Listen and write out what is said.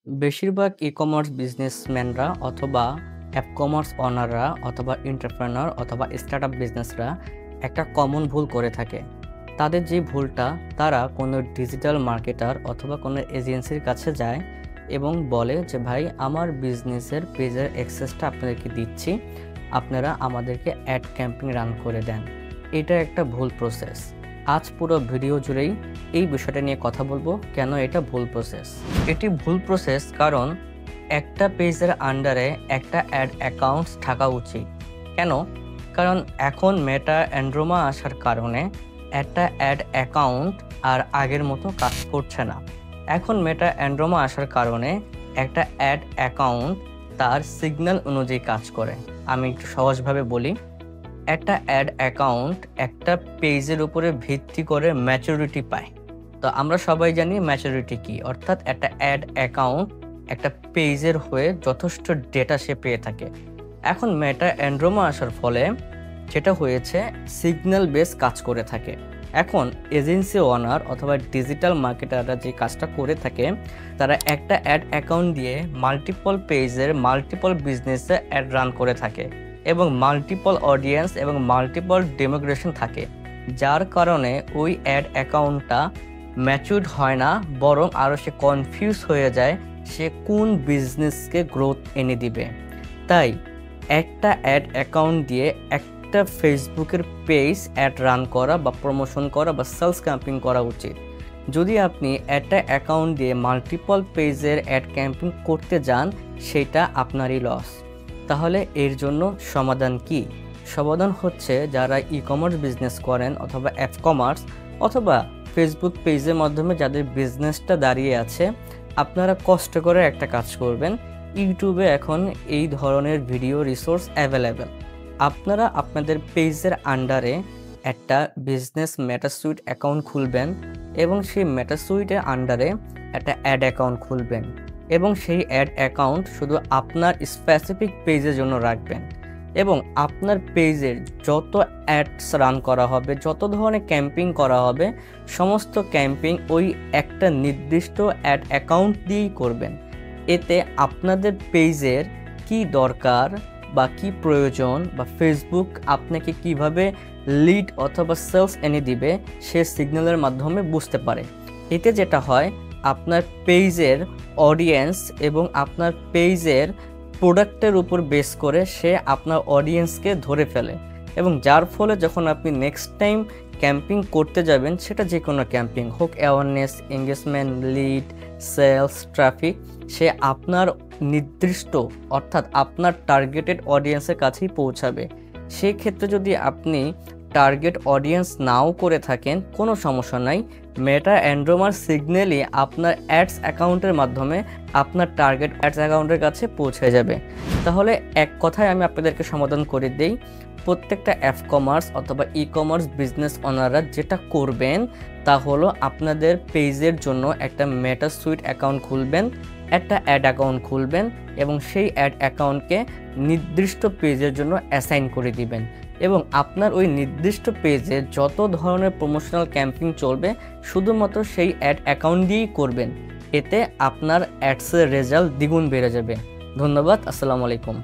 বেশিরভাগ ই-কমার্স বিজনেসম্যানরা অথবা app commerce ওনাররা অথবা এন্টারপ্রেনার অথবা স্টার্টআপ বিজনেসরা একটা কমন ভুল করে থাকে। তাদের যে ভুলটা, তারা কোনো ডিজিটাল মার্কেটার অথবা কোনো এজেন্সির কাছে যায় এবং বলে যে ভাই, আমার বিজনেসের পেজের অ্যাক্সেসটা আপনাদেরকে দিচ্ছি, আপনারা আমাদেরকে অ্যাড ক্যাম্পেইন রান করে দেন। এটা একটা ভুল প্রসেস। আজ পুরো ভিডিও জুড়েই এই বিষয়টা নিয়ে কথা বলবো, কেন এটা ভুল প্রসেস। এটি ভুল প্রসেস কারণ একটা পেজের আন্ডারে একটা অ্যাড অ্যাকাউন্টস থাকা উচিত। কেন? কারণ এখন মেটা অ্যান্ড্রোমা আসার কারণে একটা অ্যাড অ্যাকাউন্ট আর আগের মতো কাজ করছে না। এখন মেটা অ্যান্ড্রোমা আসার কারণে একটা অ্যাড অ্যাকাউন্ট তার সিগন্যাল অনুযায়ী কাজ করে। আমি একটু সহজভাবে বলি, একটা অ্যাড অ্যাকাউন্ট একটা পেজের উপরে ভিত্তি করে ম্যাচুরিটি পায়। তো আমরা সবাই জানি ম্যাচুরিটি কি, অর্থাৎ একটা অ্যাড অ্যাকাউন্ট একটা পেজের হয়ে যথেষ্ট ডেটা সে পেয়ে থাকে। এখন মেটা অ্যান্ড্রোমা আসার ফলে যেটা হয়েছে, সিগন্যাল বেস কাজ করে থাকে। এখন এজেন্সি ওনার অথবা ডিজিটাল মার্কেটাররা যে কাজটা করে থাকে, তারা একটা অ্যাড অ্যাকাউন্ট দিয়ে মাল্টিপল পেজের মাল্টিপল বিজনেসে অ্যাড রান করে থাকে এবং মাল্টিপল অডিয়েন্স এবং মাল্টিপল ডেমোগ্রেশন থাকে, যার কারণে ওই অ্যাড অ্যাকাউন্টটা ম্যাচুরড হয় না, বরং আরও সে কনফিউজ হয়ে যায় সে কোন বিজনেসকে গ্রোথ এনে দিবে। তাই একটা অ্যাড অ্যাকাউন্ট দিয়ে একটা ফেসবুকের পেজ অ্যাড রান করা বা প্রমোশন করা বা সেলস ক্যাম্পেইন করা উচিত। যদি আপনি একটা অ্যাকাউন্ট দিয়ে মাল্টিপল পেজের অ্যাড ক্যাম্পেইন করতে যান, সেটা আপনারই লস। তাহলে এর জন্য সমাধান কি? সমাধান হচ্ছে, যারা ই কমার্স বিজনেস করেন অথবা অ্যাপ কমার্স অথবা ফেসবুক পেজের মাধ্যমে যাদের বিজনেসটা দাঁড়িয়ে আছে, আপনারা কষ্ট করে একটা কাজ করবেন। ইউটিউবে এখন এই ধরনের ভিডিও রিসোর্স অ্যাভেলেবেল। আপনারা আপনাদের পেজের আন্ডারে একটা বিজনেস মেটাসুইট অ্যাকাউন্ট খুলবেন এবং সেই মেটাসুইটের আন্ডারে একটা অ্যাড অ্যাকাউন্ট খুলবেন এবং সেই অ্যাড অ্যাকাউন্ট শুধু আপনার স্পেসিফিক পেজের জন্য রাখবেন এবং আপনার পেজের যত অ্যাডস রান করা হবে, যত ধরনের ক্যাম্পেইন করা হবে, সমস্ত ক্যাম্পেইন ওই একটা নির্দিষ্ট অ্যাড অ্যাকাউন্ট দিয়েই করবেন। এতে আপনাদের পেজের কি দরকার বা কি প্রয়োজন বা ফেসবুক আপনাকে কিভাবে লিড অথবা সেলস এনে দিবে, সে সিগন্যালের মাধ্যমে বুঝতে পারে। এতে যেটা হয়, আপনার পেজের অডিয়েন্স এবং আপনার পেজের প্রোডাক্টের উপর বেস করে সে আপনার অডিয়েন্সকে ধরে ফেলে এবং যার ফলে যখন আপনি নেক্সট টাইম ক্যাম্পেইন করতে যাবেন, সেটা যে কোনো ক্যাম্পেইন হোক, awareness, engagement, lead, sales, traffic, সে আপনার নির্দিষ্ট অর্থাৎ আপনার টার্গেটেড অডিয়েন্সের কাছেই পৌঁছাবে। সেক্ষেত্রে যদি আপনি টার্গেট অডিয়েন্স নাও করে থাকেন, কোনো সমস্যা নাই, মেটা অ্যান্ড্রোমার সিগন্যালই আপনার অ্যাডস অ্যাকাউন্টের মাধ্যমে আপনার টার্গেট অ্যাডস অ্যাকাউন্টের কাছে পৌঁছে যাবে। তাহলে এক কথায় আমি আপনাদেরকে সমাধান করে দিই, প্রত্যেকটা অ্যাপ কমার্স অথবা ই কমার্স বিজনেস ওনাররা যেটা করবেন তা হলো, আপনাদের পেজের জন্য একটা মেটাসুইট অ্যাকাউন্ট খুলবেন, একটা অ্যাড অ্যাকাউন্ট খুলবেন এবং সেই অ্যাড অ্যাকাউন্টকে নির্দিষ্ট পেজের জন্য অ্যাসাইন করে দিবেন এবং আপনার ওই নির্দিষ্ট পেজে যত ধরনের প্রমোশনাল ক্যাম্পেইন চলবে, শুধুমাত্র সেই অ্যাড অ্যাকাউন্ট দিয়েই করবেন। এতে আপনার অ্যাডসের রেজাল্ট দ্বিগুণ বেড়ে যাবে। ধন্যবাদ। আসসালামু আলাইকুম।